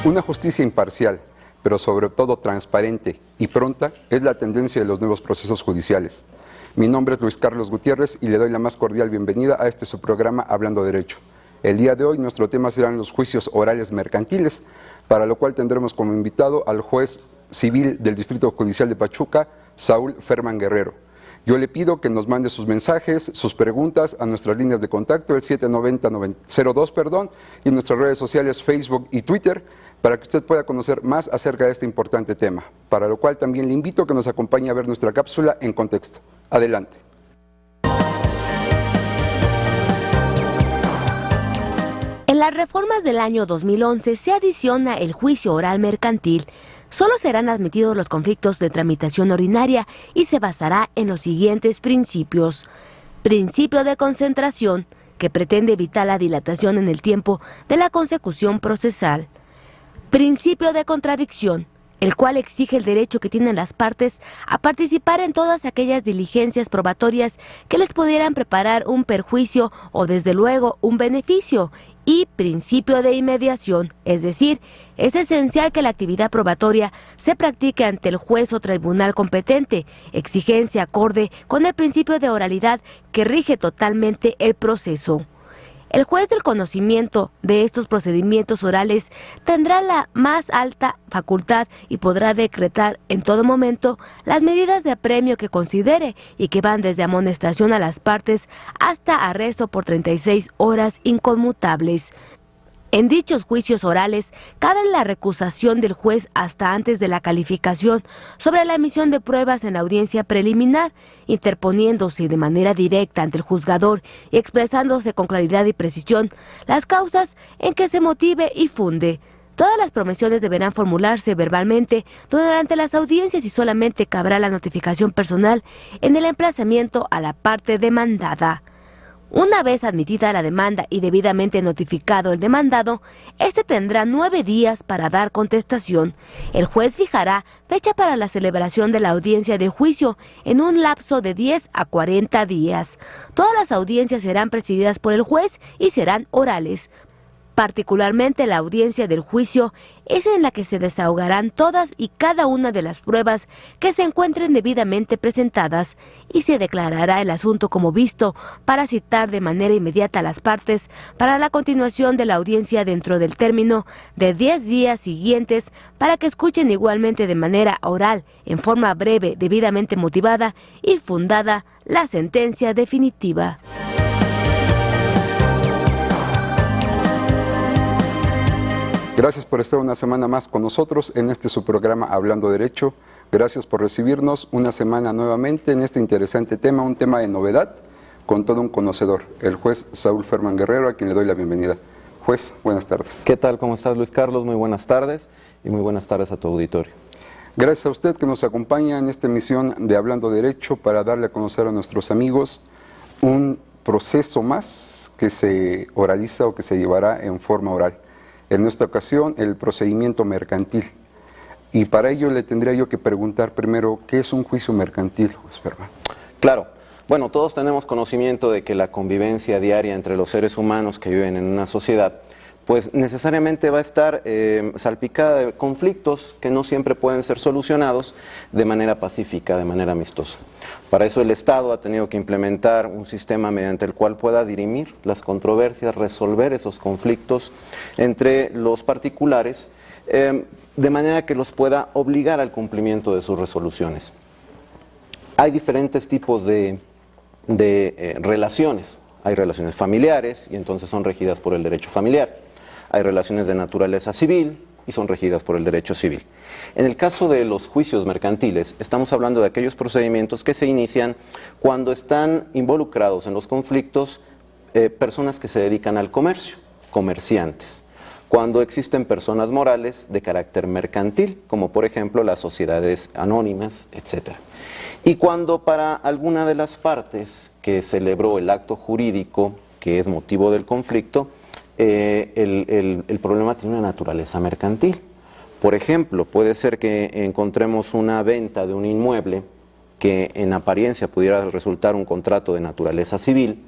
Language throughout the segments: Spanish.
Una justicia imparcial, pero sobre todo transparente y pronta, es la tendencia de los nuevos procesos judiciales. Mi nombre es Luis Carlos Gutiérrez y le doy la más cordial bienvenida a su programa Hablando Derecho. El día de hoy nuestro tema serán los juicios orales mercantiles, para lo cual tendremos como invitado al juez civil del Distrito Judicial de Pachuca, Saúl Ferman Guerrero. Yo le pido que nos mande sus mensajes, sus preguntas a nuestras líneas de contacto, el 790-02, y nuestras redes sociales Facebook y Twitter, para que usted pueda conocer más acerca de este importante tema, para lo cual también le invito a que nos acompañe a ver nuestra cápsula en contexto. Adelante. En las reformas del año 2011 se adiciona el juicio oral mercantil. Solo serán admitidos los conflictos de tramitación ordinaria y se basará en los siguientes principios. Principio de concentración, que pretende evitar la dilatación en el tiempo de la consecución procesal. Principio de contradicción, el cual exige el derecho que tienen las partes a participar en todas aquellas diligencias probatorias que les pudieran preparar un perjuicio o desde luego un beneficio. Y principio de inmediación, es decir, es esencial que la actividad probatoria se practique ante el juez o tribunal competente, exigencia acorde con el principio de oralidad que rige totalmente el proceso. El juez del conocimiento de estos procedimientos orales tendrá la más alta facultad y podrá decretar en todo momento las medidas de apremio que considere y que van desde amonestación a las partes hasta arresto por 36 horas inconmutables. En dichos juicios orales, cabe la recusación del juez hasta antes de la calificación sobre la emisión de pruebas en la audiencia preliminar, interponiéndose de manera directa ante el juzgador y expresándose con claridad y precisión las causas en que se motive y funde. Todas las promociones deberán formularse verbalmente durante las audiencias y solamente cabrá la notificación personal en el emplazamiento a la parte demandada. Una vez admitida la demanda y debidamente notificado el demandado, este tendrá 9 días para dar contestación. El juez fijará fecha para la celebración de la audiencia de juicio en un lapso de 10 a 40 días. Todas las audiencias serán presididas por el juez y serán orales. Particularmente la audiencia del juicio es en la que se desahogarán todas y cada una de las pruebas que se encuentren debidamente presentadas y se declarará el asunto como visto para citar de manera inmediata a las partes para la continuación de la audiencia dentro del término de 10 días siguientes para que escuchen igualmente de manera oral, en forma breve, debidamente motivada y fundada la sentencia definitiva. Gracias por estar una semana más con nosotros en su programa Hablando Derecho. Gracias por recibirnos una semana nuevamente en este interesante tema, un tema de novedad, con todo un conocedor, el juez Saúl Ferman Guerrero, a quien le doy la bienvenida. Juez, buenas tardes. ¿Qué tal? ¿Cómo estás, Luis Carlos? Muy buenas tardes y muy buenas tardes a tu auditorio. Gracias a usted que nos acompaña en esta emisión de Hablando Derecho para darle a conocer a nuestros amigos un proceso más que se oraliza o que se llevará en forma oral. En esta ocasión, el procedimiento mercantil. Y para ello le tendría yo que preguntar primero, ¿qué es un juicio mercantil, juez Ferman? Claro. Bueno, todos tenemos conocimiento de que la convivencia diaria entre los seres humanos que viven en una sociedad, pues necesariamente va a estar salpicada de conflictos que no siempre pueden ser solucionados de manera pacífica, de manera amistosa. Para eso el Estado ha tenido que implementar un sistema mediante el cual pueda dirimir las controversias, resolver esos conflictos entre los particulares, de manera que los pueda obligar al cumplimiento de sus resoluciones. Hay diferentes tipos de relaciones. Hay relaciones familiares y entonces son regidas por el derecho familiar. Hay relaciones de naturaleza civil y son regidas por el derecho civil. En el caso de los juicios mercantiles, estamos hablando de aquellos procedimientos que se inician cuando están involucrados en los conflictos personas que se dedican al comercio, comerciantes. Cuando existen personas morales de carácter mercantil, como por ejemplo las sociedades anónimas, etc. Y cuando para alguna de las partes que celebró el acto jurídico, que es motivo del conflicto, el problema tiene una naturaleza mercantil. Por ejemplo, puede ser que encontremos una venta de un inmueble que en apariencia pudiera resultar un contrato de naturaleza civil,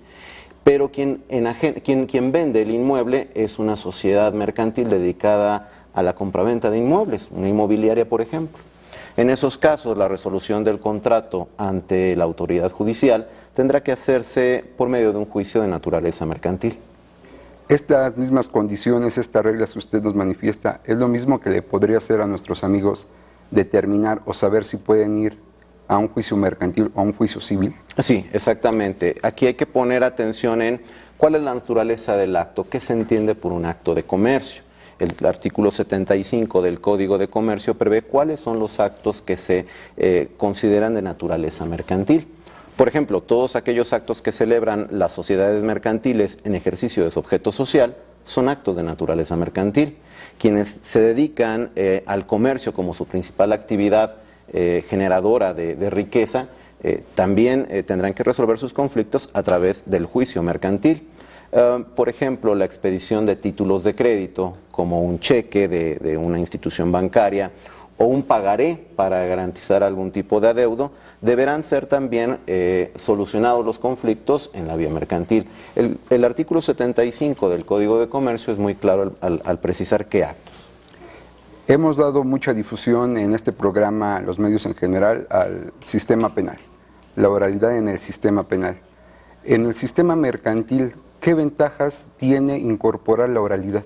pero quien vende el inmueble es una sociedad mercantil dedicada a la compraventa de inmuebles, una inmobiliaria por ejemplo. En esos casos, la resolución del contrato ante la autoridad judicial tendrá que hacerse por medio de un juicio de naturaleza mercantil. Estas mismas condiciones, estas reglas que usted nos manifiesta, ¿es lo mismo que le podría hacer a nuestros amigos determinar o saber si pueden ir a un juicio mercantil o a un juicio civil? Sí, exactamente. Aquí hay que poner atención en cuál es la naturaleza del acto, qué se entiende por un acto de comercio. El artículo 75 del Código de Comercio prevé cuáles son los actos que se consideran de naturaleza mercantil. Por ejemplo, todos aquellos actos que celebran las sociedades mercantiles en ejercicio de su objeto social son actos de naturaleza mercantil. Quienes se dedican al comercio como su principal actividad generadora de riqueza, también tendrán que resolver sus conflictos a través del juicio mercantil. Por ejemplo, la expedición de títulos de crédito, como un cheque de una institución bancaria o un pagaré para garantizar algún tipo de adeudo, deberán ser también solucionados los conflictos en la vía mercantil. El artículo 75 del Código de Comercio es muy claro al precisar qué actos. Hemos dado mucha difusión en este programa, los medios en general, al sistema penal, la oralidad en el sistema penal. En el sistema mercantil, ¿qué ventajas tiene incorporar la oralidad?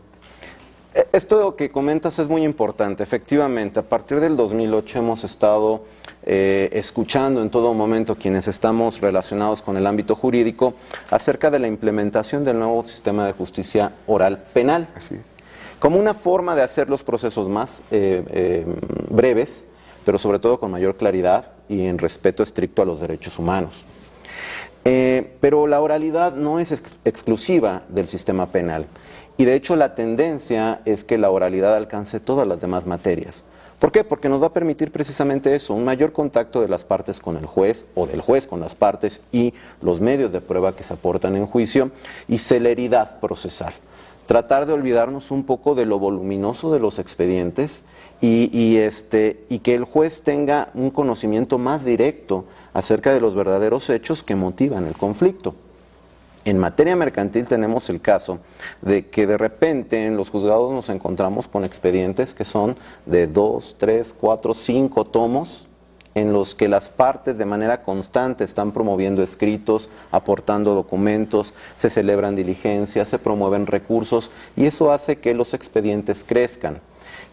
Esto que comentas es muy importante. Efectivamente, a partir del 2008 hemos estado escuchando en todo momento quienes estamos relacionados con el ámbito jurídico acerca de la implementación del nuevo sistema de justicia oral penal. Así es. Como una forma de hacer los procesos más breves, pero sobre todo con mayor claridad y en respeto estricto a los derechos humanos. Pero la oralidad no es exclusiva del sistema penal y de hecho la tendencia es que la oralidad alcance todas las demás materias. ¿Por qué? Porque nos va a permitir precisamente eso, un mayor contacto de las partes con el juez o del juez con las partes y los medios de prueba que se aportan en juicio y celeridad procesal. Tratar de olvidarnos un poco de lo voluminoso de los expedientes y que el juez tenga un conocimiento más directo acerca de los verdaderos hechos que motivan el conflicto. En materia mercantil tenemos el caso de que de repente en los juzgados nos encontramos con expedientes que son de 2, 3, 4, 5 tomos en los que las partes de manera constante están promoviendo escritos, aportando documentos, se celebran diligencias, se promueven recursos y eso hace que los expedientes crezcan,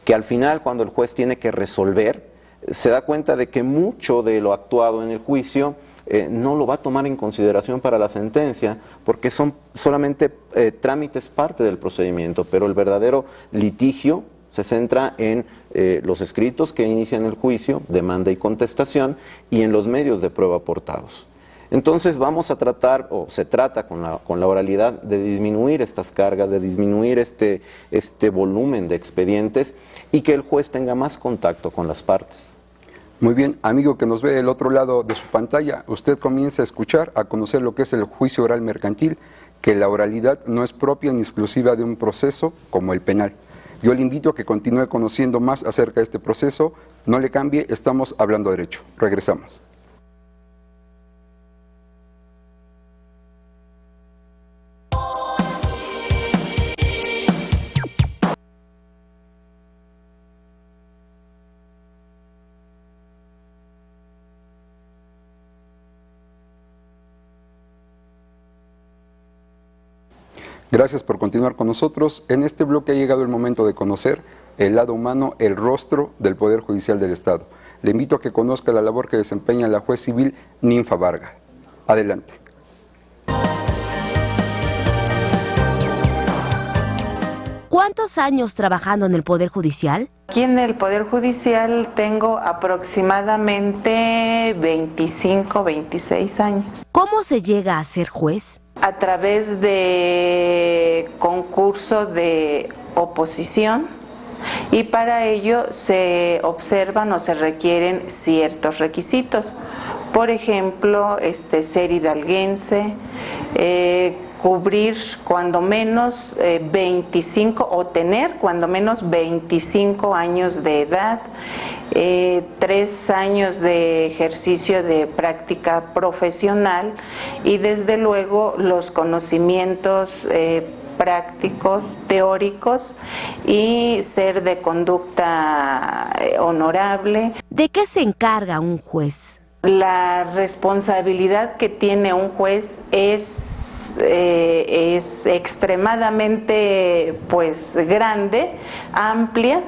que al final cuando el juez tiene que resolver se da cuenta de que mucho de lo actuado en el juicio no lo va a tomar en consideración para la sentencia porque son solamente trámites parte del procedimiento, pero el verdadero litigio se centra en los escritos que inician el juicio, demanda y contestación, y en los medios de prueba aportados. Entonces vamos a tratar, o se trata con la oralidad, de disminuir estas cargas, de disminuir este volumen de expedientes y que el juez tenga más contacto con las partes. Muy bien, amigo que nos ve del otro lado de su pantalla, usted comienza a escuchar, a conocer lo que es el juicio oral mercantil, que la oralidad no es propia ni exclusiva de un proceso como el penal. Yo le invito a que continúe conociendo más acerca de este proceso. No le cambie, estamos hablando derecho. Regresamos. Gracias por continuar con nosotros. En este bloque ha llegado el momento de conocer el lado humano, el rostro del Poder Judicial del Estado. Le invito a que conozca la labor que desempeña la juez civil Ninfa Varga. Adelante. ¿Cuántos años trabajando en el Poder Judicial? Aquí en el Poder Judicial tengo aproximadamente 25, 26 años. ¿Cómo se llega a ser juez? A través de concurso de oposición y para ello se observan o se requieren ciertos requisitos. Por ejemplo, ser hidalguense, cubrir cuando menos 25 o tener cuando menos 25 años de edad, 3 años de ejercicio de práctica profesional y desde luego los conocimientos prácticos, teóricos y ser de conducta honorable. ¿De qué se encarga un juez? La responsabilidad que tiene un juez es extremadamente grande, amplia,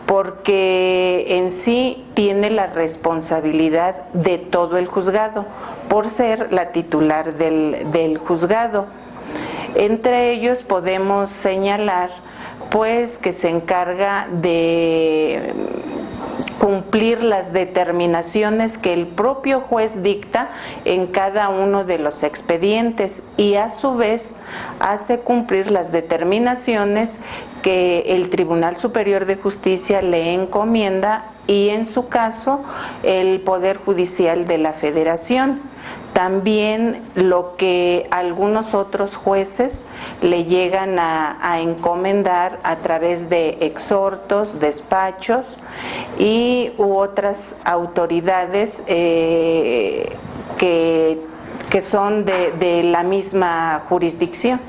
porque en sí tiene la responsabilidad de todo el juzgado, por ser la titular del juzgado. Entre ellos podemos señalar que se encarga de cumplir las determinaciones que el propio juez dicta en cada uno de los expedientes y a su vez hace cumplir las determinaciones que el Tribunal Superior de Justicia le encomienda y en su caso el Poder Judicial de la Federación. También lo que algunos otros jueces le llegan a encomendar a través de exhortos, despachos y u otras autoridades que son de la misma jurisdicción.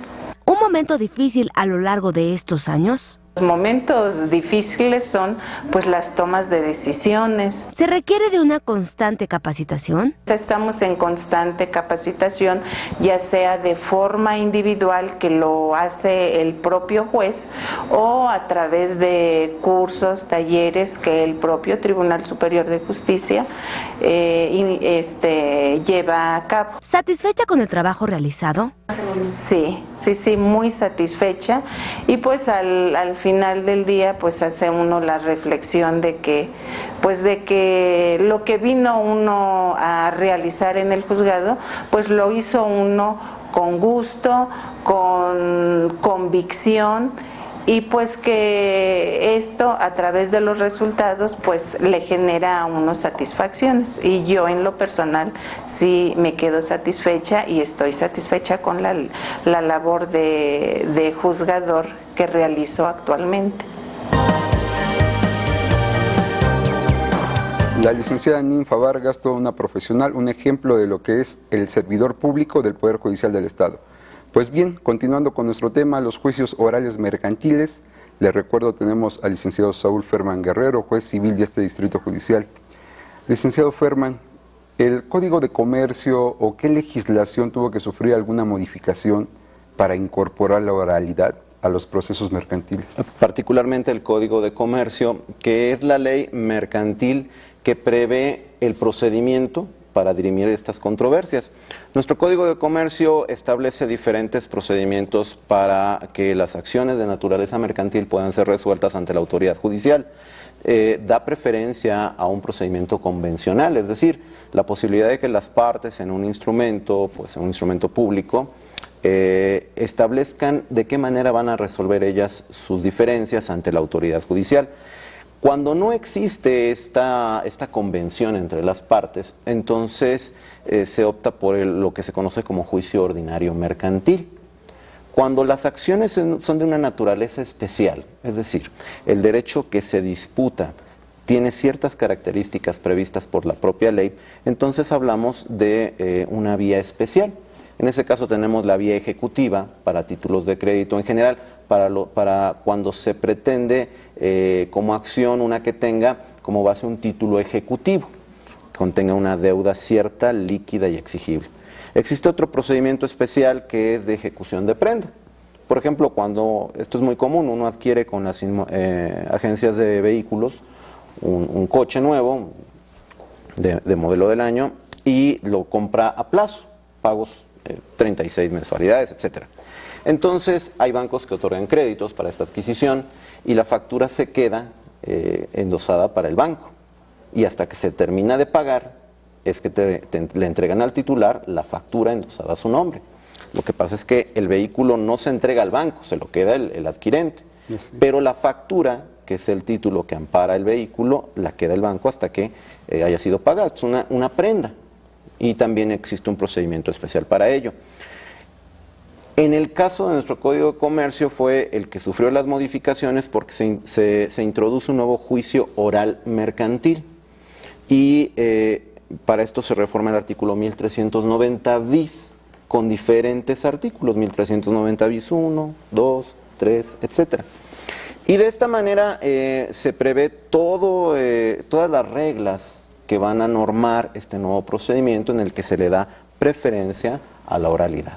¿Un momento difícil a lo largo de estos años? Los momentos difíciles son las tomas de decisiones. ¿Se requiere de una constante capacitación? Estamos en constante capacitación, ya sea de forma individual que lo hace el propio juez o a través de cursos, talleres que el propio Tribunal Superior de Justicia lleva a cabo. ¿Satisfecha con el trabajo realizado? Sí, muy satisfecha y al final del día hace uno la reflexión de que lo que vino uno a realizar en el juzgado lo hizo uno con gusto, con convicción y que esto a través de los resultados le genera a uno satisfacciones y yo en lo personal sí me quedo satisfecha y estoy satisfecha con la labor de juzgador que realizo actualmente. La licenciada Ninfa Vargas, toda una profesional, un ejemplo de lo que es el servidor público del Poder Judicial del Estado. Pues bien, continuando con nuestro tema, los juicios orales mercantiles, les recuerdo tenemos al licenciado Saúl Ferman Guerrero, juez civil de este distrito judicial. Licenciado Ferman, ¿el Código de Comercio o qué legislación tuvo que sufrir alguna modificación para incorporar la oralidad a los procesos mercantiles? Particularmente el Código de Comercio, que es la ley mercantil que prevé el procedimiento para dirimir estas controversias. Nuestro Código de Comercio establece diferentes procedimientos para que las acciones de naturaleza mercantil puedan ser resueltas ante la autoridad judicial. Da preferencia a un procedimiento convencional, es decir, la posibilidad de que las partes en un instrumento público, establezcan de qué manera van a resolver ellas sus diferencias ante la autoridad judicial. Cuando no existe esta convención entre las partes, entonces se opta por lo que se conoce como juicio ordinario mercantil. Cuando las acciones son de una naturaleza especial, es decir, el derecho que se disputa tiene ciertas características previstas por la propia ley, entonces hablamos de una vía especial. En ese caso tenemos la vía ejecutiva para títulos de crédito en general, para cuando se pretende como acción una que tenga como base un título ejecutivo, que contenga una deuda cierta, líquida y exigible. Existe otro procedimiento especial que es de ejecución de prenda. Por ejemplo, cuando, esto es muy común, uno adquiere con las agencias de vehículos un coche nuevo de modelo del año y lo compra a plazo, pagos 36 mensualidades, etcétera. Entonces hay bancos que otorgan créditos para esta adquisición y la factura se queda endosada para el banco y hasta que se termina de pagar es que le entregan al titular la factura endosada a su nombre. Lo que pasa es que el vehículo no se entrega al banco, se lo queda el adquirente, pero la factura, que es el título que ampara el vehículo, la queda el banco hasta que haya sido pagada. Es una prenda y también existe un procedimiento especial para ello. En el caso de nuestro Código de Comercio fue el que sufrió las modificaciones porque se introduce un nuevo juicio oral mercantil y para esto se reforma el artículo 1390 bis con diferentes artículos, 1390 bis 1, 2, 3, etcétera. Y de esta manera se prevé todas las reglas que van a normar este nuevo procedimiento en el que se le da preferencia a la oralidad.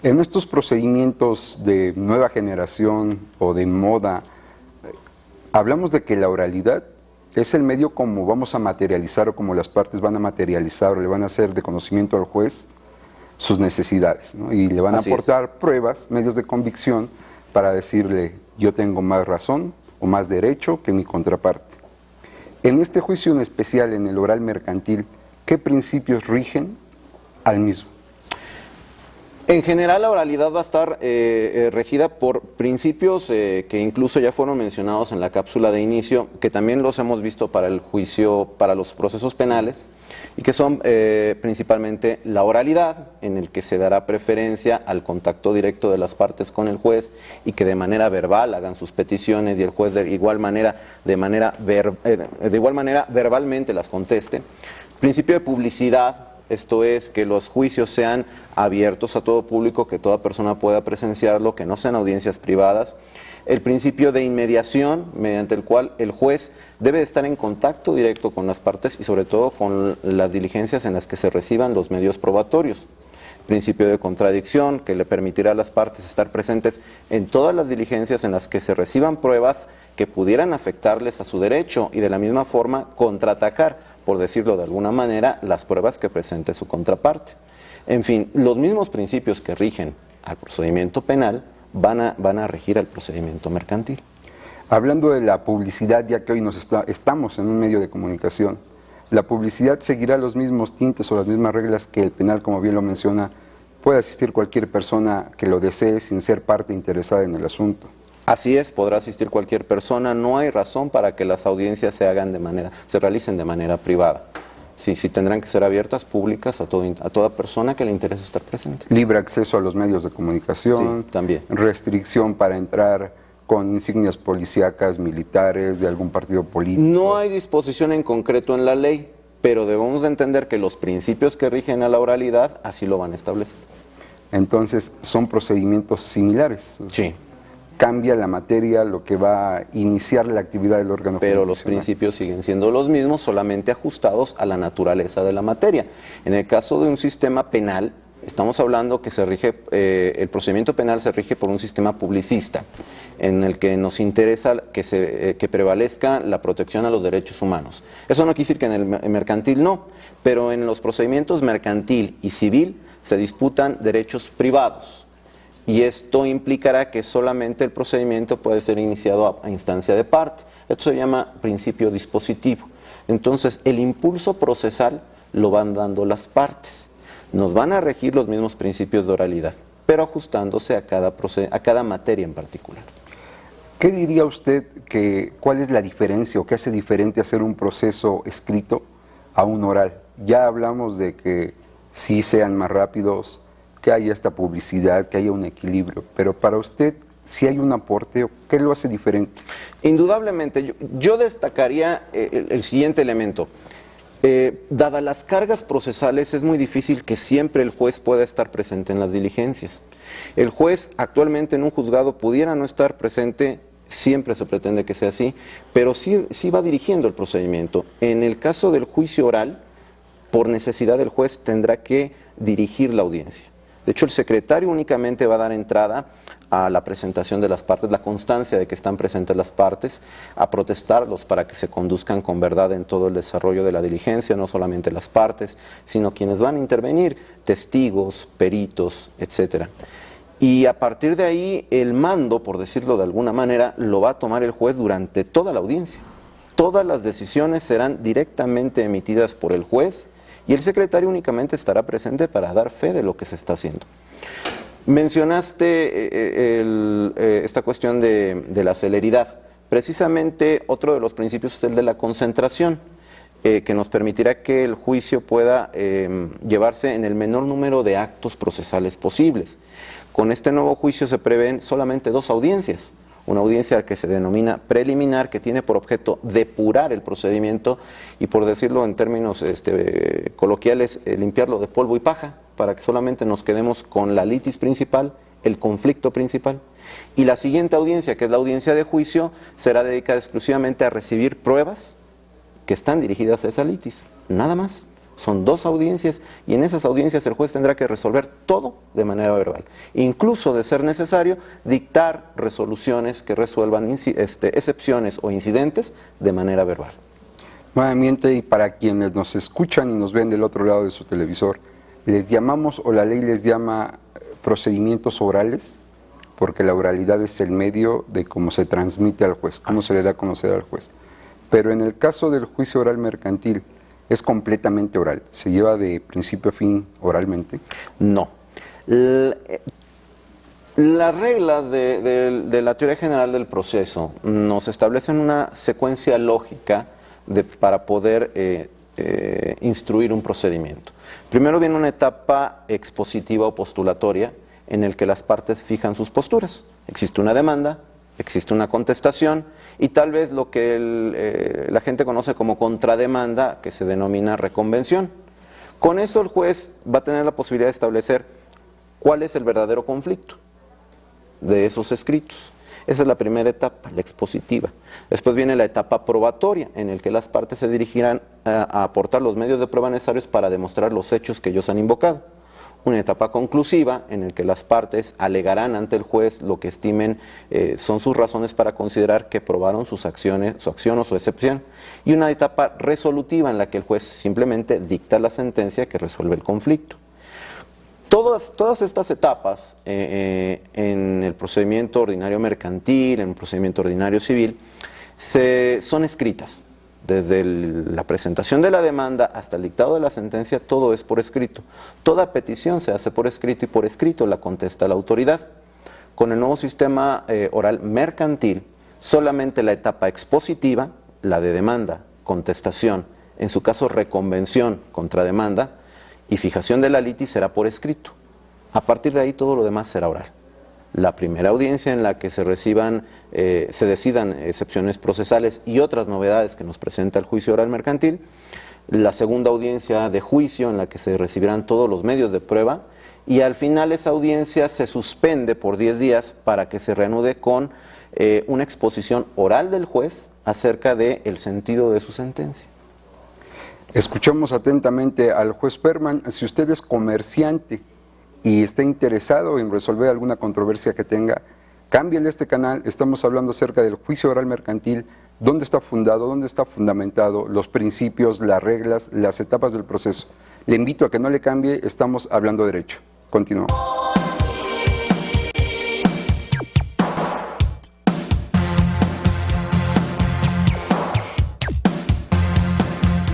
En estos procedimientos de nueva generación o de moda, hablamos de que la oralidad es el medio como vamos a materializar o como las partes van a materializar o le van a hacer de conocimiento al juez sus necesidades, ¿no? Y le van a aportar pruebas, medios de convicción para decirle yo tengo más razón o más derecho que mi contraparte. En este juicio en especial, en el oral mercantil, ¿qué principios rigen al mismo? En general la oralidad va a estar regida por principios que incluso ya fueron mencionados en la cápsula de inicio, que también los hemos visto para el juicio, para los procesos penales, y que son principalmente la oralidad, en el que se dará preferencia al contacto directo de las partes con el juez y que de manera verbal hagan sus peticiones y el juez de igual manera verbalmente las conteste. Principio de publicidad. Esto es, que los juicios sean abiertos a todo público, que toda persona pueda presenciarlo, que no sean audiencias privadas. El principio de inmediación, mediante el cual el juez debe estar en contacto directo con las partes y sobre todo con las diligencias en las que se reciban los medios probatorios. Principio de contradicción, que le permitirá a las partes estar presentes en todas las diligencias en las que se reciban pruebas que pudieran afectarles a su derecho y de la misma forma contraatacar, por decirlo de alguna manera, las pruebas que presente su contraparte. En fin, los mismos principios que rigen al procedimiento penal van a regir al procedimiento mercantil. Hablando de la publicidad, ya que hoy estamos en un medio de comunicación, ¿la publicidad seguirá los mismos tintes o las mismas reglas que el penal, como bien lo menciona? Puede asistir cualquier persona que lo desee sin ser parte interesada en el asunto. Así es, podrá asistir cualquier persona, no hay razón para que las audiencias se realicen de manera privada. Sí, tendrán que ser abiertas, públicas, a toda persona que le interese estar presente. Libre acceso a los medios de comunicación, sí, también. Restricción para entrar con insignias policíacas, militares, de algún partido político. No hay disposición en concreto en la ley, pero debemos de entender que los principios que rigen a la oralidad así lo van a establecer. Entonces, son procedimientos similares. Sí. Cambia la materia, lo que va a iniciar la actividad del órgano jurisdiccional. Pero los principios siguen siendo los mismos, solamente ajustados a la naturaleza de la materia. En el caso de un sistema penal, estamos hablando que el procedimiento penal se rige por un sistema publicista, en el que nos interesa que prevalezca la protección a los derechos humanos. Eso no quiere decir que en el mercantil no, pero en los procedimientos mercantil y civil se disputan derechos privados. Y esto implicará que solamente el procedimiento puede ser iniciado a instancia de parte. Esto se llama principio dispositivo. Entonces, el impulso procesal lo van dando las partes. Nos van a regir los mismos principios de oralidad, pero ajustándose a cada materia en particular. ¿Qué diría usted cuál es la diferencia o qué hace diferente hacer un proceso escrito a un oral? Ya hablamos de que sí sean más rápidos, que haya esta publicidad, que haya un equilibrio, pero para usted, ¿si hay un aporte o qué lo hace diferente? Indudablemente, yo destacaría el siguiente elemento. Dadas las cargas procesales, es muy difícil que siempre el juez pueda estar presente en las diligencias. El juez actualmente en un juzgado pudiera no estar presente, siempre se pretende que sea así, pero sí va dirigiendo el procedimiento. En el caso del juicio oral, por necesidad del juez tendrá que dirigir la audiencia. De hecho, el secretario únicamente va a dar entrada a la presentación de las partes, la constancia de que están presentes las partes, a protestarlos para que se conduzcan con verdad en todo el desarrollo de la diligencia, no solamente las partes, sino quienes van a intervenir, testigos, peritos, etcétera. Y a partir de ahí, el mando, por decirlo de alguna manera, lo va a tomar el juez durante toda la audiencia. Todas las decisiones serán directamente emitidas por el juez, y el secretario únicamente estará presente para dar fe de lo que se está haciendo. Mencionaste esta cuestión de la celeridad. Precisamente otro de los principios es el de la concentración, que nos permitirá que el juicio pueda llevarse en el menor número de actos procesales posibles. Con este nuevo juicio se prevén solamente 2 audiencias. Una audiencia que se denomina preliminar, que tiene por objeto depurar el procedimiento y, por decirlo en términos coloquiales, limpiarlo de polvo y paja, para que solamente nos quedemos con la litis principal, el conflicto principal. Y la siguiente audiencia, que es la audiencia de juicio, será dedicada exclusivamente a recibir pruebas que están dirigidas a esa litis, nada más. Son 2 audiencias y en esas audiencias el juez tendrá que resolver todo de manera verbal. Incluso, de ser necesario, dictar resoluciones que resuelvan excepciones o incidentes de manera verbal. Nuevamente, y para quienes nos escuchan y nos ven del otro lado de su televisor, ¿les llamamos o la ley les llama procedimientos orales? Porque la oralidad es el medio de cómo se transmite al juez, cómo se le da a conocer al juez. Pero en el caso del juicio oral mercantil, ¿es completamente oral? ¿Se lleva de principio a fin oralmente? No. Las reglas de la teoría general del proceso nos establecen una secuencia lógica para poder instruir un procedimiento. Primero viene una etapa expositiva o postulatoria en el que las partes fijan sus posturas. Existe una demanda, existe una contestación y tal vez lo que la gente conoce como contrademanda, que se denomina reconvención. Con eso el juez va a tener la posibilidad de establecer cuál es el verdadero conflicto de esos escritos. Esa es la primera etapa, la expositiva. Después viene la etapa probatoria, en el que las partes se dirigirán a aportar los medios de prueba necesarios para demostrar los hechos que ellos han invocado. Una etapa conclusiva, en el que las partes alegarán ante el juez lo que estimen son sus razones para considerar que probaron sus acciones, su acción o su excepción. Y una etapa resolutiva, en la que el juez simplemente dicta la sentencia que resuelve el conflicto. Todas estas etapas en el procedimiento ordinario mercantil, en el procedimiento ordinario civil, son escritas. Desde la presentación de la demanda hasta el dictado de la sentencia, todo es por escrito. Toda petición se hace por escrito y por escrito la contesta la autoridad. Con el nuevo sistema oral mercantil, solamente la etapa expositiva, la de demanda, contestación, en su caso reconvención, contrademanda, y fijación de la litis será por escrito. A partir de ahí todo lo demás será oral. La primera audiencia en la que se decidan excepciones procesales y otras novedades que nos presenta el juicio oral mercantil. La segunda audiencia de juicio, en la que se recibirán todos los medios de prueba. Y al final esa audiencia se suspende por 10 días para que se reanude con una exposición oral del juez acerca del sentido de su sentencia. Escuchamos atentamente al juez Perman. Si usted es comerciante y está interesado en resolver alguna controversia que tenga, cámbiale este canal. Estamos hablando acerca del juicio oral mercantil, dónde está fundado, dónde está fundamentado, los principios, las reglas, las etapas del proceso. Le invito a que no le cambie, estamos hablando derecho. Continuamos.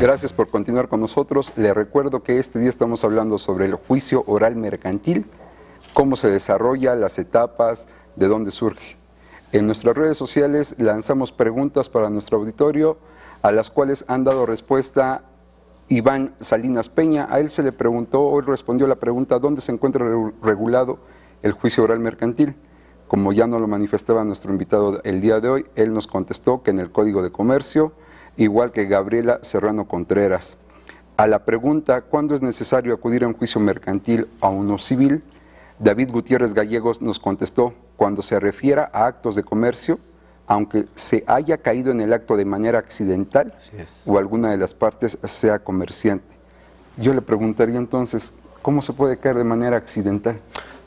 Gracias por continuar con nosotros. Le recuerdo que este día estamos hablando sobre el juicio oral mercantil, cómo se desarrolla, las etapas, de dónde surge. En nuestras redes sociales lanzamos preguntas para nuestro auditorio, a las cuales han dado respuesta Iván Salinas Peña. A él se le preguntó, o él respondió la pregunta, ¿dónde se encuentra regulado el juicio oral mercantil? Como ya nos lo manifestaba nuestro invitado el día de hoy, él nos contestó que en el Código de Comercio, igual que Gabriela Serrano Contreras. A la pregunta, ¿cuándo es necesario acudir a un juicio mercantil o a uno civil? David Gutiérrez Gallegos nos contestó, cuando se refiera a actos de comercio, aunque se haya caído en el acto de manera accidental o alguna de las partes sea comerciante. Yo le preguntaría entonces, ¿cómo se puede caer de manera accidental?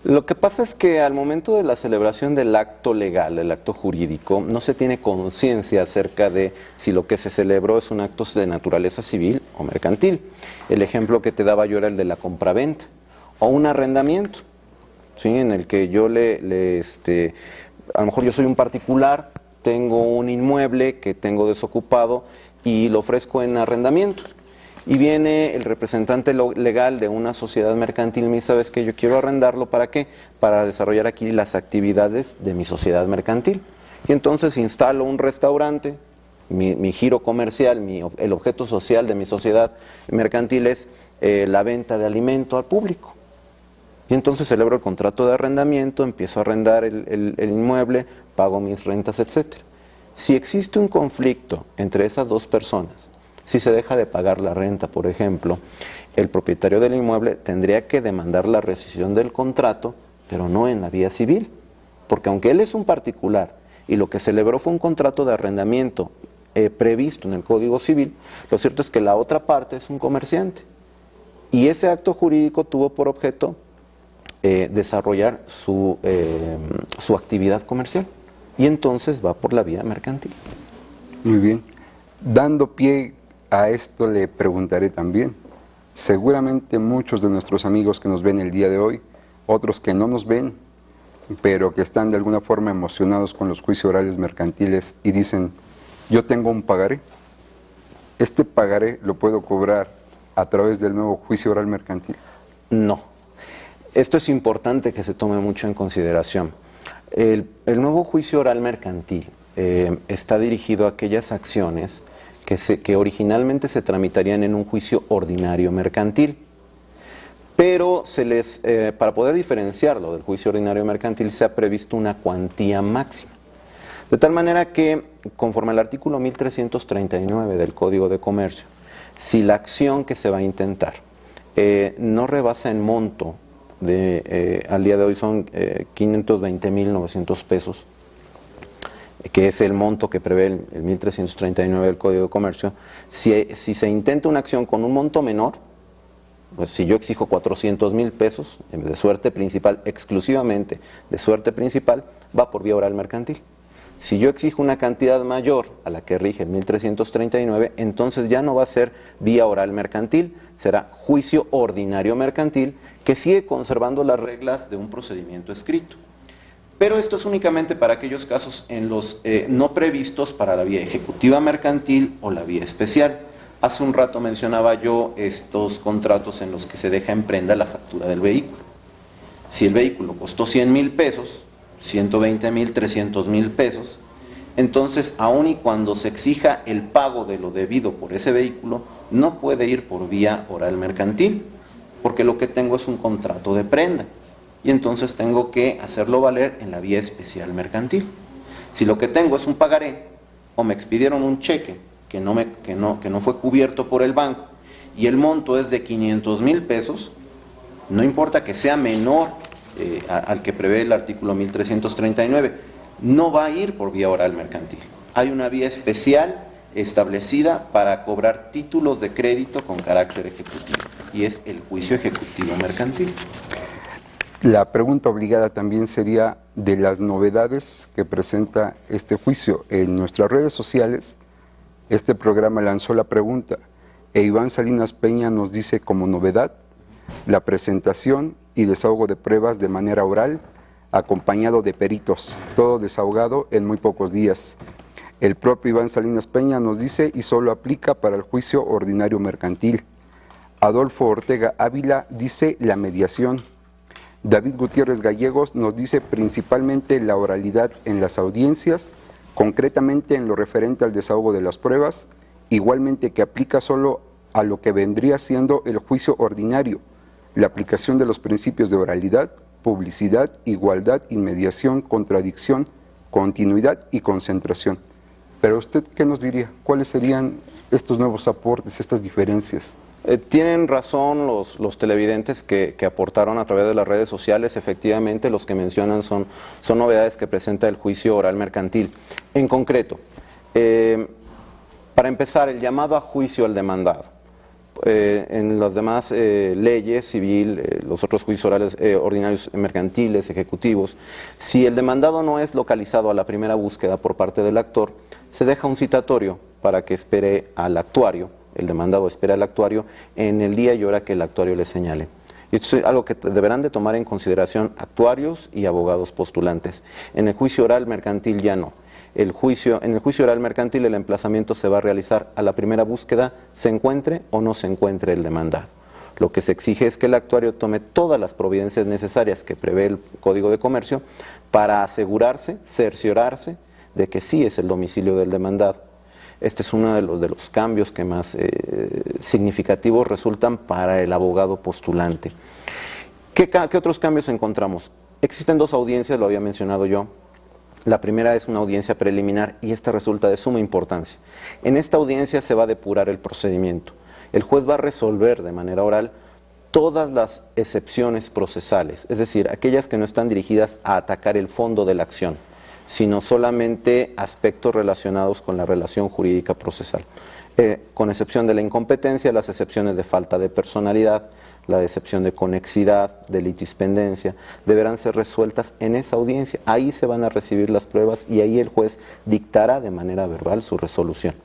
Lo que pasa es que al momento de la celebración del acto legal, del acto jurídico, no se tiene conciencia acerca de si lo que se celebró es un acto de naturaleza civil o mercantil. El ejemplo que te daba yo era el de la compraventa o un arrendamiento, ¿sí? En el que yo a lo mejor yo soy un particular, tengo un inmueble que tengo desocupado y lo ofrezco en arrendamiento. Y viene el representante legal de una sociedad mercantil y me dice, ¿sabes qué? Yo quiero arrendarlo, ¿para qué? Para desarrollar aquí las actividades de mi sociedad mercantil. Y entonces instalo un restaurante, mi giro comercial, el objeto social de mi sociedad mercantil es la venta de alimento al público. Y entonces celebro el contrato de arrendamiento, empiezo a arrendar el inmueble, pago mis rentas, etc. Si existe un conflicto entre esas dos personas, si se deja de pagar la renta, por ejemplo, el propietario del inmueble tendría que demandar la rescisión del contrato, pero no en la vía civil, porque aunque él es un particular y lo que celebró fue un contrato de arrendamiento previsto en el Código Civil, lo cierto es que la otra parte es un comerciante y ese acto jurídico tuvo por objeto desarrollar su actividad comercial y entonces va por la vía mercantil. Muy bien. Dando pie a esto le preguntaré también, seguramente muchos de nuestros amigos que nos ven el día de hoy, otros que no nos ven, pero que están de alguna forma emocionados con los juicios orales mercantiles y dicen, yo tengo un pagaré, ¿este pagaré lo puedo cobrar a través del nuevo juicio oral mercantil? No. Esto es importante que se tome mucho en consideración. El nuevo juicio oral mercantil está dirigido a aquellas acciones que originalmente se tramitarían en un juicio ordinario mercantil. Pero para poder diferenciarlo del juicio ordinario mercantil se ha previsto una cuantía máxima. De tal manera que, conforme al artículo 1339 del Código de Comercio, si la acción que se va a intentar no rebasa en monto, al día de hoy son 520.900 pesos, que es el monto que prevé el 1339 del Código de Comercio, si se intenta una acción con un monto menor, pues si yo exijo 400.000 pesos de suerte principal, exclusivamente de suerte principal, va por vía oral mercantil. Si yo exijo una cantidad mayor a la que rige el 1339, entonces ya no va a ser vía oral mercantil, será juicio ordinario mercantil, que sigue conservando las reglas de un procedimiento escrito. Pero esto es únicamente para aquellos casos en los no previstos para la vía ejecutiva mercantil o la vía especial. Hace un rato mencionaba yo estos contratos en los que se deja en prenda la factura del vehículo. Si el vehículo costó 100,000 pesos, 120,000, 300,000 pesos, entonces aun y cuando se exija el pago de lo debido por ese vehículo, no puede ir por vía oral mercantil, porque lo que tengo es un contrato de prenda, y entonces tengo que hacerlo valer en la vía especial mercantil. Si lo que tengo es un pagaré, o me expidieron un cheque que no fue cubierto por el banco, y el monto es de 500,000 pesos, no importa que sea menor al que prevé el artículo 1339, no va a ir por vía oral mercantil. Hay una vía especial establecida para cobrar títulos de crédito con carácter ejecutivo, y es el juicio ejecutivo mercantil. La pregunta obligada también sería de las novedades que presenta este juicio. En nuestras redes sociales, este programa lanzó la pregunta, e Iván Salinas Peña nos dice como novedad la presentación y desahogo de pruebas de manera oral, acompañado de peritos, todo desahogado en muy pocos días. El propio Iván Salinas Peña nos dice y solo aplica para el juicio ordinario mercantil. Adolfo Ortega Ávila dice la mediación. David Gutiérrez Gallegos nos dice principalmente la oralidad en las audiencias, concretamente en lo referente al desahogo de las pruebas, igualmente que aplica solo a lo que vendría siendo el juicio ordinario, la aplicación de los principios de oralidad, publicidad, igualdad, inmediación, contradicción, continuidad y concentración. Pero usted, ¿qué nos diría? ¿Cuáles serían estos nuevos aportes, estas diferencias? Tienen razón los televidentes que aportaron a través de las redes sociales. Efectivamente, los que mencionan son novedades que presenta el juicio oral mercantil. En concreto, para empezar, el llamado a juicio al demandado. En las demás leyes, civil, los otros juicios orales ordinarios mercantiles, ejecutivos, si el demandado no es localizado a la primera búsqueda por parte del actor, se deja un citatorio para que espere al actuario, el demandado espera al actuario en el día y hora que el actuario le señale. Esto es algo que deberán de tomar en consideración actuarios y abogados postulantes. En el juicio oral mercantil ya no. En el juicio oral mercantil el emplazamiento se va a realizar a la primera búsqueda, se encuentre o no se encuentre el demandado. Lo que se exige es que el actuario tome todas las providencias necesarias que prevé el Código de Comercio para asegurarse, cerciorarse de que sí es el domicilio del demandado. Este es uno de los cambios que más significativos resultan para el abogado postulante. ¿Qué otros cambios encontramos? Existen dos audiencias, lo había mencionado yo. La primera es una audiencia preliminar y esta resulta de suma importancia. En esta audiencia se va a depurar el procedimiento el juez va a resolver de manera oral todas las excepciones procesales, es decir, aquellas que no están dirigidas a atacar el fondo de la acción, sino solamente aspectos relacionados con la relación jurídica procesal. Con excepción de la incompetencia, las excepciones de falta de personalidad, la excepción de conexidad, de litispendencia, deberán ser resueltas en esa audiencia. Ahí se van a recibir las pruebas y ahí el juez dictará de manera verbal su resolución.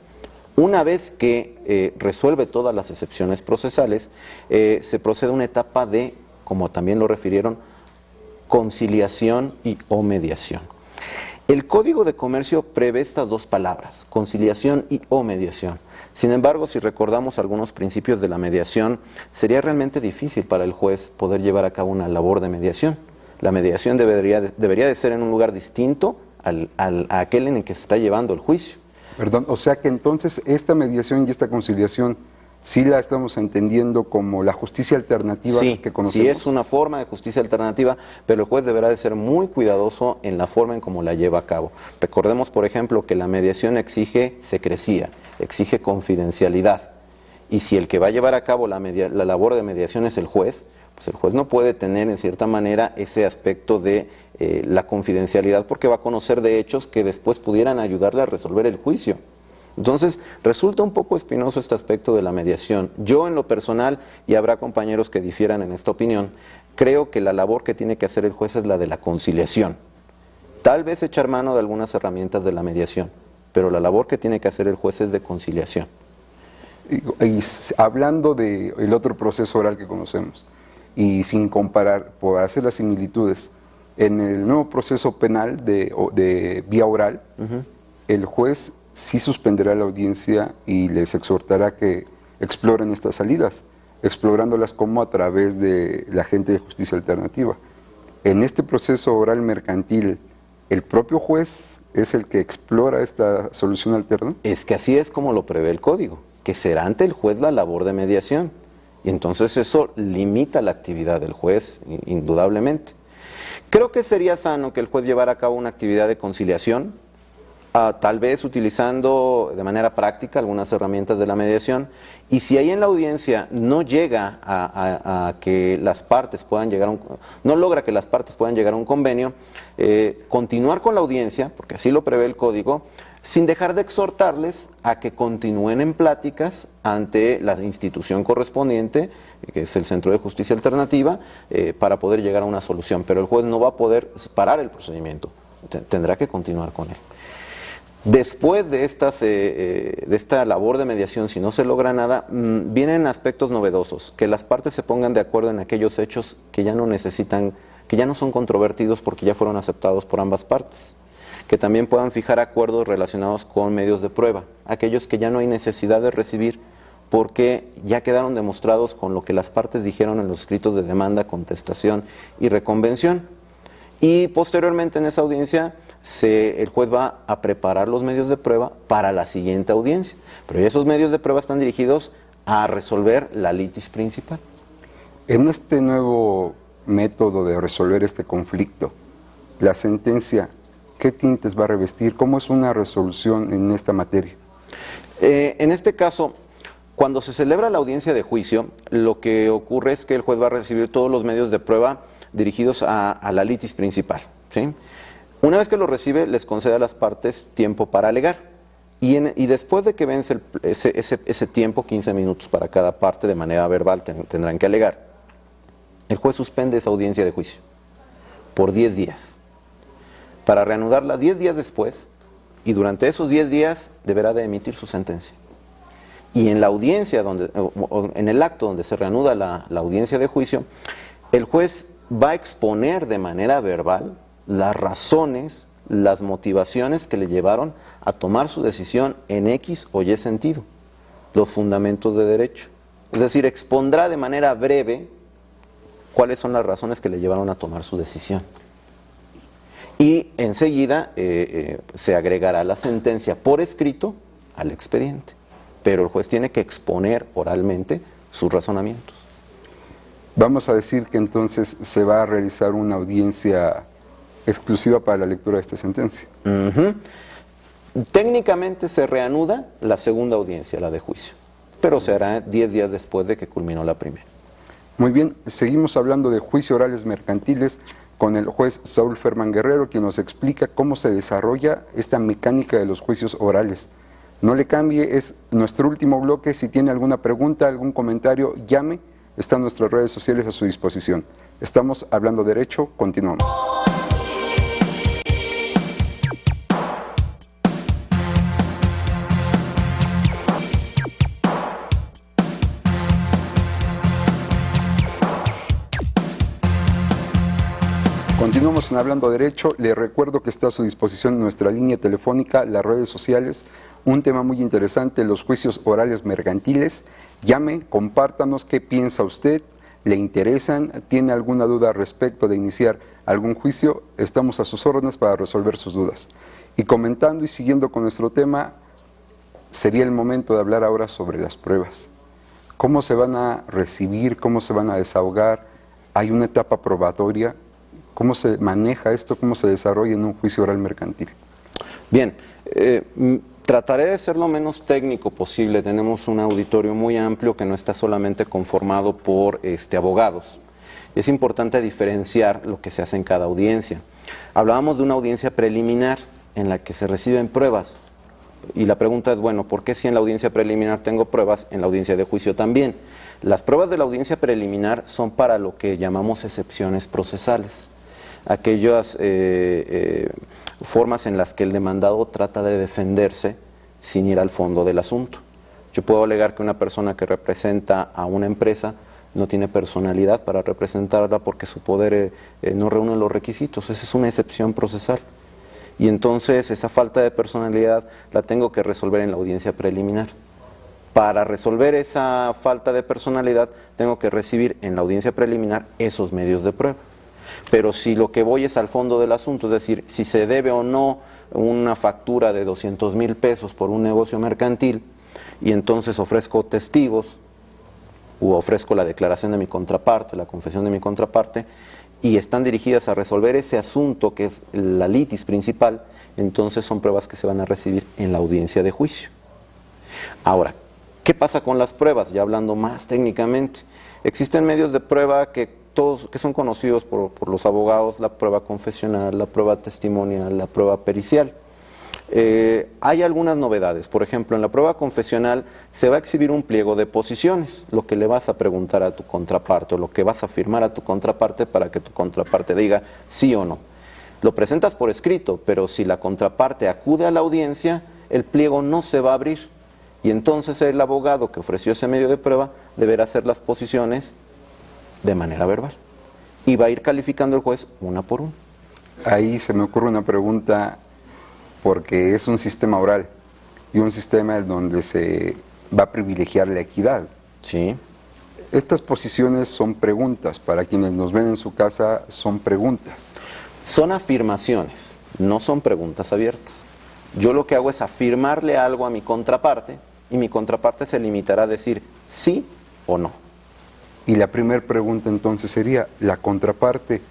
Una vez que resuelve todas las excepciones procesales, se procede a una etapa de, como también lo refirieron, conciliación y o mediación. El Código de Comercio prevé estas dos palabras, conciliación y o mediación. Sin embargo, si recordamos algunos principios de la mediación, sería realmente difícil para el juez poder llevar a cabo una labor de mediación. La mediación debería de ser en un lugar distinto a aquel en el que se está llevando el juicio. Perdón, o sea que entonces esta mediación y esta conciliación sí la estamos entendiendo como la justicia alternativa que conocemos. Sí, es una forma de justicia alternativa, pero el juez deberá de ser muy cuidadoso en la forma en cómo la lleva a cabo. Recordemos, por ejemplo, que la mediación exige secrecía, exige confidencialidad, y si el que va a llevar a cabo la labor de mediación es el juez, pues el juez no puede tener en cierta manera ese aspecto de la confidencialidad, porque va a conocer de hechos que después pudieran ayudarle a resolver el juicio. Entonces, resulta un poco espinoso este aspecto de la mediación. Yo, en lo personal, y habrá compañeros que difieran en esta opinión, creo que la labor que tiene que hacer el juez es la de la conciliación. Tal vez echar mano de algunas herramientas de la mediación, pero la labor que tiene que hacer el juez es de conciliación. Y hablando del otro proceso oral que conocemos, y sin comparar, por hacer las similitudes, en el nuevo proceso penal de vía oral, el juez sí suspenderá la audiencia y les exhortará que exploren estas salidas, explorándolas como a través de la agente de justicia alternativa. En este proceso oral mercantil, ¿el propio juez es el que explora esta solución alterna? Es que así es como lo prevé el Código, que será ante el juez la labor de mediación. Y entonces eso limita la actividad del juez, indudablemente. Creo que sería sano que el juez llevara a cabo una actividad de conciliación, tal vez utilizando de manera práctica algunas herramientas de la mediación, y si ahí en la audiencia no llega a que las partes puedan llegar no logra que las partes puedan llegar a un convenio, continuar con la audiencia, porque así lo prevé el Código, sin dejar de exhortarles a que continúen en pláticas ante la institución correspondiente, que es el Centro de Justicia Alternativa, para poder llegar a una solución. Pero el juez no va a poder parar el procedimiento, tendrá que continuar con él. Después de esta labor de mediación, si no se logra nada, vienen aspectos novedosos, que las partes se pongan de acuerdo en aquellos hechos que ya no necesitan, que ya no son controvertidos porque ya fueron aceptados por ambas partes, que también puedan fijar acuerdos relacionados con medios de prueba, aquellos que ya no hay necesidad de recibir porque ya quedaron demostrados con lo que las partes dijeron en los escritos de demanda, contestación y reconvención. Y posteriormente en esa audiencia el juez va a preparar los medios de prueba para la siguiente audiencia, pero esos medios de prueba están dirigidos a resolver la litis principal. En este nuevo método de resolver este conflicto, la sentencia, ¿qué tintes va a revestir? ¿Cómo es una resolución en esta materia? En este caso, cuando se celebra la audiencia de juicio, lo que ocurre es que el juez va a recibir todos los medios de prueba dirigidos a la litis principal, ¿sí? Una vez que lo recibe, les concede a las partes tiempo para alegar. Y después de que vence ese tiempo, 15 minutos para cada parte, de manera verbal tendrán que alegar, el juez suspende esa audiencia de juicio por 10 días, para reanudarla 10 días después, y durante esos 10 días deberá de emitir su sentencia. Y en la audiencia, en el acto donde se reanuda la audiencia de juicio, el juez va a exponer de manera verbal las razones, las motivaciones que le llevaron a tomar su decisión en X o Y sentido, los fundamentos de derecho. Es decir, expondrá de manera breve cuáles son las razones que le llevaron a tomar su decisión. Y enseguida se agregará la sentencia por escrito al expediente, pero el juez tiene que exponer oralmente sus razonamientos. Vamos a decir que entonces se va a realizar una audiencia exclusiva para la lectura de esta sentencia. Técnicamente se reanuda la segunda audiencia, la de juicio. pero se hará 10 días después de que culminó la primera. Muy bien, seguimos hablando de juicios orales mercantiles con el juez Saúl Fermán Guerrero, quien nos explica cómo se desarrolla esta mecánica de los juicios orales. No le cambie, es nuestro último bloque. Si tiene alguna pregunta, algún comentario, llame. Están nuestras redes sociales a su disposición. Estamos hablando derecho, continuamos. Continuamos en Hablando Derecho. Le recuerdo que está a su disposición nuestra línea telefónica, las redes sociales, un tema muy interesante, los juicios orales mercantiles. Llame, compártanos qué piensa usted, le interesan, tiene alguna duda respecto de iniciar algún juicio, estamos a sus órdenes para resolver sus dudas. Y comentando y siguiendo con nuestro tema, sería el momento de hablar ahora sobre las pruebas. ¿Cómo se van a recibir? ¿Cómo se van a desahogar? ¿Hay una etapa probatoria? ¿Cómo se maneja esto? ¿Cómo se desarrolla en un juicio oral mercantil? Bien, trataré de ser lo menos técnico posible. Tenemos un auditorio muy amplio que no está solamente conformado por abogados. Es importante diferenciar lo que se hace en cada audiencia. Hablábamos de una audiencia preliminar en la que se reciben pruebas. Y la pregunta es, bueno, ¿por qué si en la audiencia preliminar tengo pruebas, en la audiencia de juicio también? Las pruebas de la audiencia preliminar son para lo que llamamos excepciones procesales. Aquellas formas en las que el demandado trata de defenderse sin ir al fondo del asunto. Yo puedo alegar que una persona que representa a una empresa no tiene personalidad para representarla porque su poder no reúne los requisitos. Esa es una excepción procesal. Y entonces esa falta de personalidad la tengo que resolver en la audiencia preliminar. Para resolver esa falta de personalidad tengo que recibir en la audiencia preliminar esos medios de prueba. Pero si lo que voy es al fondo del asunto, es decir, si se debe o no una factura de 200,000 pesos por un negocio mercantil y entonces ofrezco testigos u ofrezco la declaración de mi contraparte, la confesión de mi contraparte, y están dirigidas a resolver ese asunto que es la litis principal, entonces son pruebas que se van a recibir en la audiencia de juicio. Ahora, ¿qué pasa con las pruebas? Ya hablando más técnicamente, existen medios de prueba que son conocidos por los abogados: la prueba confesional, la prueba testimonial, la prueba pericial. Hay algunas novedades. Por ejemplo, en la prueba confesional se va a exhibir un pliego de posiciones, lo que le vas a preguntar a tu contraparte o lo que vas a afirmar a tu contraparte para que tu contraparte diga sí o no. Lo presentas por escrito, pero si la contraparte acude a la audiencia, el pliego no se va a abrir y entonces el abogado que ofreció ese medio de prueba deberá hacer las posiciones de manera verbal y va a ir calificando el juez una por una. Ahí se me ocurre una pregunta, porque es un sistema oral y un sistema en donde se va a privilegiar la equidad. Sí. Estas posiciones son preguntas, para quienes nos ven en su casa son preguntas. Son afirmaciones, no son preguntas abiertas. Yo lo que hago es afirmarle algo a mi contraparte y mi contraparte se limitará a decir sí o no. Y la primera pregunta entonces sería, ¿la contraparte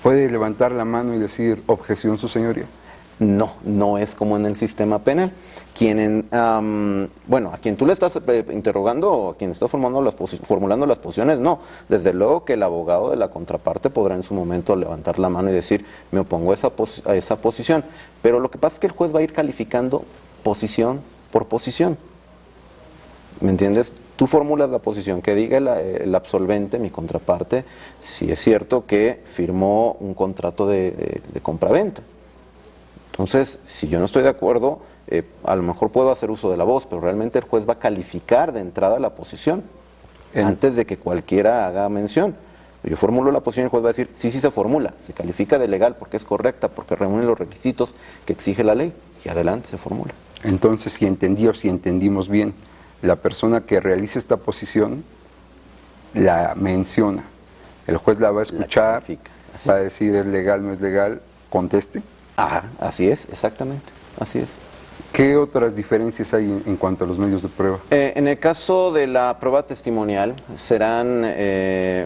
puede levantar la mano y decir objeción, su señoría? No, no es como en el sistema penal. A quien tú le estás interrogando o a quien está formulando las posiciones, no. Desde luego que el abogado de la contraparte podrá en su momento levantar la mano y decir me opongo a esa posición. Pero lo que pasa es que el juez va a ir calificando posición por posición. ¿Me entiendes? Tú formulas la posición que diga el absolvente, mi contraparte, si es cierto que firmó un contrato de compraventa. Entonces, si yo no estoy de acuerdo, a lo mejor puedo hacer uso de la voz, pero realmente el juez va a calificar de entrada la posición antes de que cualquiera haga mención. Yo formulo la posición y el juez va a decir, sí se formula, se califica de legal porque es correcta, porque reúne los requisitos que exige la ley y adelante se formula. Entonces, si entendí o si entendimos bien, la persona que realice esta posición la menciona, el juez la va a escuchar, va a decir es legal, no es legal, conteste. Ajá, así es, exactamente, así es. ¿Qué otras diferencias hay en cuanto a los medios de prueba? En el caso de la prueba testimonial, serán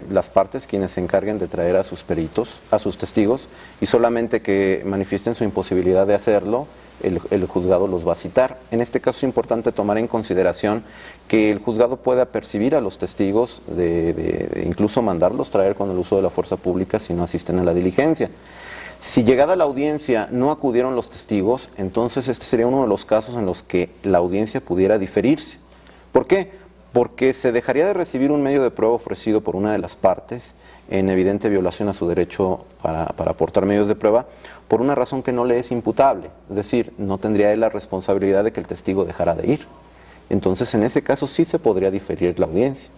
las partes quienes se encarguen de traer a sus peritos, a sus testigos, y solamente que manifiesten su imposibilidad de hacerlo, el juzgado los va a citar. En este caso es importante tomar en consideración que el juzgado pueda percibir a los testigos, de incluso mandarlos traer con el uso de la fuerza pública si no asisten a la diligencia. Si llegada la audiencia no acudieron los testigos, entonces este sería uno de los casos en los que la audiencia pudiera diferirse. ¿Por qué? Porque se dejaría de recibir un medio de prueba ofrecido por una de las partes en evidente violación a su derecho para aportar medios de prueba por una razón que no le es imputable, es decir, no tendría él la responsabilidad de que el testigo dejara de ir. Entonces en ese caso sí se podría diferir la audiencia.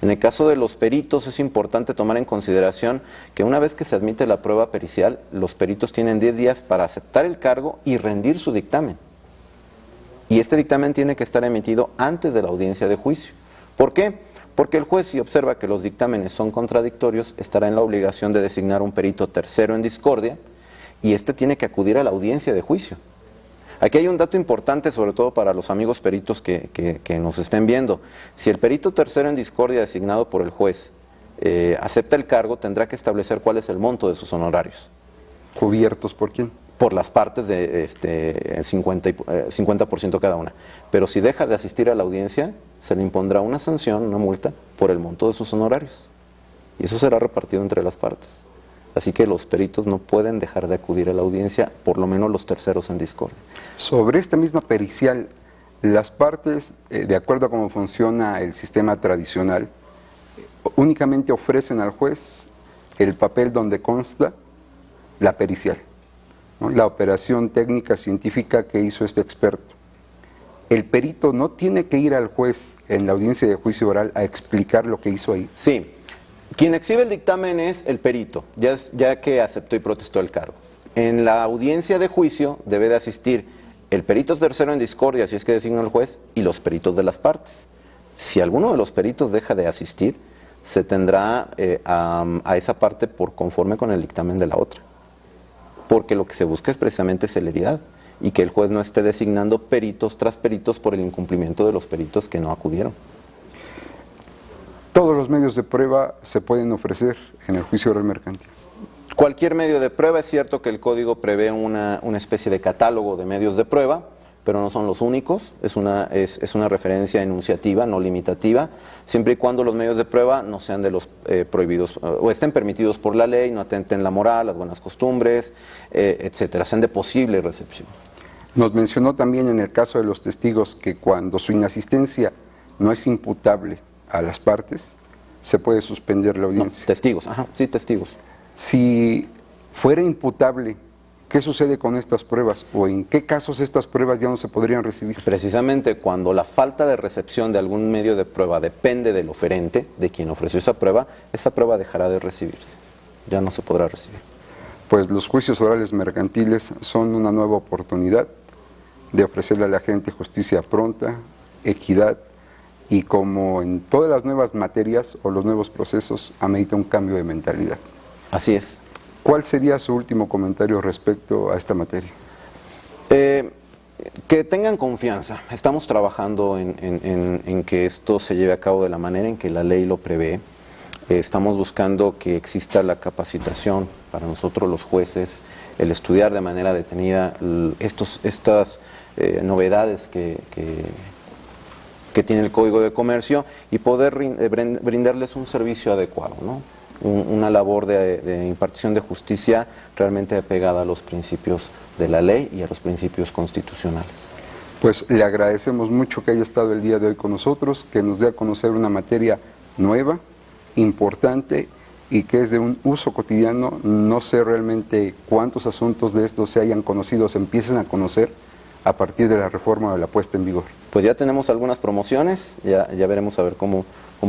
En el caso de los peritos es importante tomar en consideración que una vez que se admite la prueba pericial, los peritos tienen 10 días para aceptar el cargo y rendir su dictamen. Y este dictamen tiene que estar emitido antes de la audiencia de juicio. ¿Por qué? Porque el juez, si observa que los dictámenes son contradictorios, estará en la obligación de designar un perito tercero en discordia y este tiene que acudir a la audiencia de juicio. Aquí hay un dato importante, sobre todo para los amigos peritos que nos estén viendo. Si el perito tercero en discordia designado por el juez acepta el cargo, tendrá que establecer cuál es el monto de sus honorarios. ¿Cubiertos por quién? Por las partes de 50% cada una. Pero si deja de asistir a la audiencia, se le impondrá una sanción, una multa, por el monto de sus honorarios. Y eso será repartido entre las partes. Así que los peritos no pueden dejar de acudir a la audiencia, por lo menos los terceros en discordia. Sobre esta misma pericial, las partes, de acuerdo a cómo funciona el sistema tradicional, únicamente ofrecen al juez el papel donde consta la pericial, ¿no? La operación técnica científica que hizo este experto. El perito no tiene que ir al juez en la audiencia de juicio oral a explicar lo que hizo ahí. Sí. Quien exhibe el dictamen es el perito, ya que aceptó y protestó el cargo. En la audiencia de juicio debe de asistir el perito tercero en discordia, si es que designa el juez, y los peritos de las partes. Si alguno de los peritos deja de asistir, se tendrá a esa parte por conforme con el dictamen de la otra. Porque lo que se busca es precisamente celeridad y que el juez no esté designando peritos tras peritos por el incumplimiento de los peritos que no acudieron. Todos los medios de prueba se pueden ofrecer en el juicio oral mercantil. Cualquier medio de prueba, es cierto que el código prevé una especie de catálogo de medios de prueba, pero no son los únicos, es una referencia enunciativa, no limitativa, siempre y cuando los medios de prueba no sean de los prohibidos o estén permitidos por la ley, no atenten la moral, las buenas costumbres, etcétera, sean de posible recepción. Nos mencionó también en el caso de los testigos que cuando su inasistencia no es imputable a las partes, se puede suspender la audiencia. No, testigos, ajá, sí, testigos. Si fuera imputable, ¿qué sucede con estas pruebas? ¿O en qué casos estas pruebas ya no se podrían recibir? Precisamente cuando la falta de recepción de algún medio de prueba depende del oferente, de quien ofreció esa prueba dejará de recibirse, ya no se podrá recibir. Pues los juicios orales mercantiles son una nueva oportunidad de ofrecerle a la gente justicia pronta, equidad, y como en todas las nuevas materias o los nuevos procesos, amerita un cambio de mentalidad. Así es. ¿Cuál sería su último comentario respecto a esta materia? Que tengan confianza. Estamos trabajando en que esto se lleve a cabo de la manera en que la ley lo prevé. Estamos buscando que exista la capacitación para nosotros los jueces, el estudiar de manera detenida estas novedades que tiene el Código de Comercio y poder brindarles un servicio adecuado, ¿no? Una labor de impartición de justicia realmente apegada a los principios de la ley y a los principios constitucionales. Pues le agradecemos mucho que haya estado el día de hoy con nosotros, que nos dé a conocer una materia nueva, importante y que es de un uso cotidiano. No sé realmente cuántos asuntos de estos se hayan conocido, se empiecen a conocer a partir de la reforma o de la puesta en vigor. Pues ya tenemos algunas promociones, ya veremos a ver cómo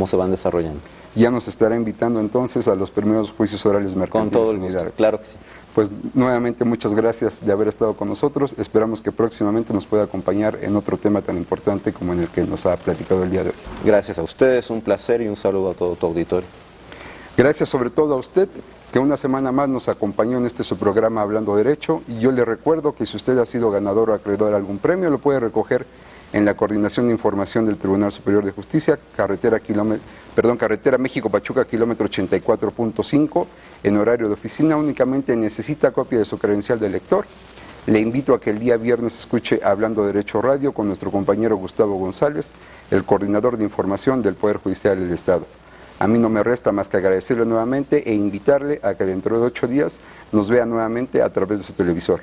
se van desarrollando. Ya nos estará invitando entonces a los primeros juicios orales mercantiles. Con todo el gusto, claro que sí. Pues nuevamente muchas gracias de haber estado con nosotros. Esperamos que próximamente nos pueda acompañar en otro tema tan importante como en el que nos ha platicado el día de hoy. Gracias a ustedes, un placer y un saludo a todo tu auditorio. Gracias sobre todo a usted, que una semana más nos acompañó en su programa Hablando Derecho. Y yo le recuerdo que si usted ha sido ganador o acreedor a algún premio, lo puede recoger en la Coordinación de Información del Tribunal Superior de Justicia, carretera México-Pachuca, kilómetro 84.5, en horario de oficina. Únicamente necesita copia de su credencial de lector Le invito a que el día viernes escuche Hablando Derecho Radio con nuestro compañero Gustavo González, el coordinador de información del Poder Judicial del Estado. A mí no me resta más que agradecerle nuevamente e invitarle a que dentro de 8 días nos vea nuevamente a través de su televisor.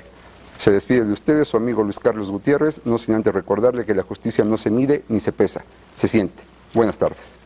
Se despide de ustedes su amigo Luis Carlos Gutiérrez, no sin antes recordarle que la justicia no se mide ni se pesa, se siente. Buenas tardes.